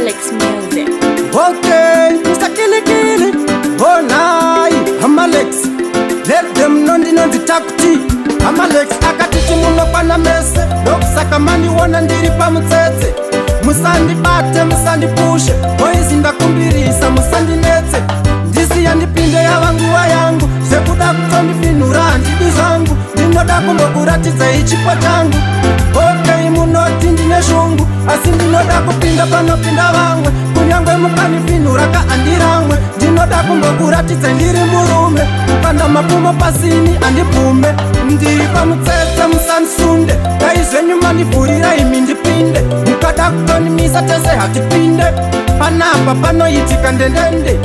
Alex Music. Okay, Mr. Kili Kili. Oh, nai, I'm Alex. Let them know the takuti. I'm Alex, akatiti muno pana mese. Dokusaka mani wona ndiri pa mutsetse. Musandi bate, musandi pushe. Boys ndakumbirisa, musandi netse. Ndisi yandipinde yavanguwa yangu. Sekuda kutondifinura ndidi zangu. Ndinoda kumbokuratidza ichipo changu. Okay, munoti ndine shungu. Asi ndinoda kupinda panopinda vamwe. Kunyangwe mukanifinura ka andiramwe. Ndinoda kumbokuratidza ndiri murume. Kanda mapumo pasini andipume. Ndiri pamutsetse musansunde. Daizvenyu manivhurira imi ndipinde. Mukada kutonimisa tese hatipinde. Panapa panoitika ndendende.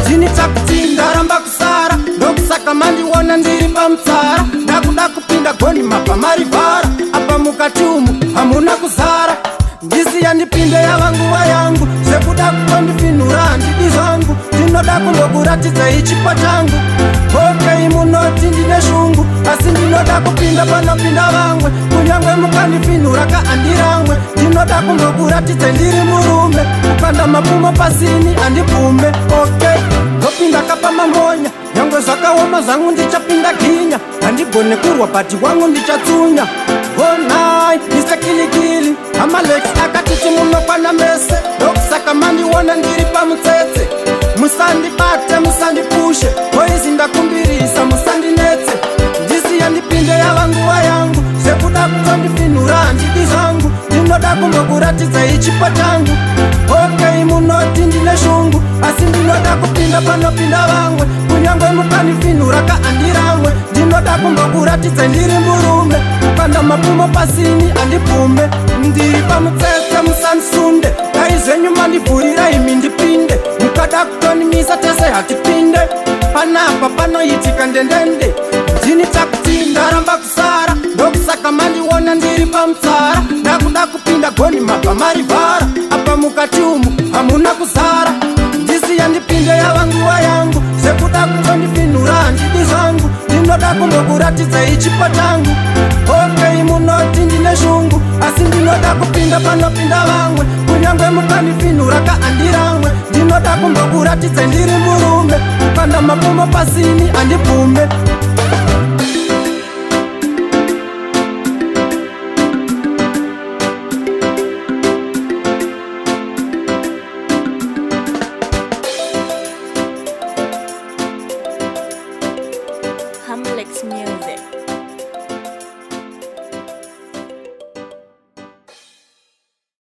Ndini takuti ndaramba kusara. Ndokusaka mandiwona ndiri pamutsara. Ndakuda kupinda goni mapa marivhara. Apa mukati umu hamuna kuzara. Ndisi yandipinde yavanguva yangu. Sekuda kutondifinura handidi zvangu. Ndinoda kungokuratidza ichipo changu. Okay, munoti ndine shungu. Asi ndinoda kupinda panopinda vamwe. Kunyangwe mukanifinura ka andiramwe. Ndinoda kungokuratidza ndiri murume. Kukanda mapumo pasini andipume. Okay, ndopinda kapa mamonya. Nyangwe zvakaoma zvangu ndichapinda ginya. Handigone kurwa pati wangu ndichatsunya. Oh nai, Mr. Kili Kili. I'm Alex, akatiti munokwana mese. Ndokusaka mandiwona ndiri pamutsetse. Musandi bate, musandi pushe. Boys ndakumbirisa, musandi netse. Ndisi yandipinde yavanguwa yangu. Sekuda kutondifinura handidi zangu. Ndinoda kumbokuratidza ichipo changu. Okay, munoti ndine shungu. Asi ndinoda kupinda panopinda vamwe. Kunyangwe mukanifinura ka andiramwe. Ndinoda kumbokuratidza ndiri murume. Kukanda mapumo pasini andipume. Ndiri pamutsetse musansunde. Daizvenyu mandivhurira imi ndipinde. Mukada kutonimisa tese hatipinde. Panapa panoitika ndendende. Ndini takuti ndaramba kusara. Ndokusaka mandiwona ndiri pamutsara. Ndakuda kupinda goni mapa marivhara. Apa mukati umu hamuna kuzara. Ndisi yandipinde yavanguva yangu. Sekuda kutondifinura handidi zvangu. Ndinoda kungokuratidza ichipo changu. Okay, munoti ndine shungu. Asi ndinoda kupinda panopinda vamwe. Kunyangwe mukanifinura ka andiramwe. Ndinoda kungokuratidza ndiri murume. Kukanda mapumo pasini andipume.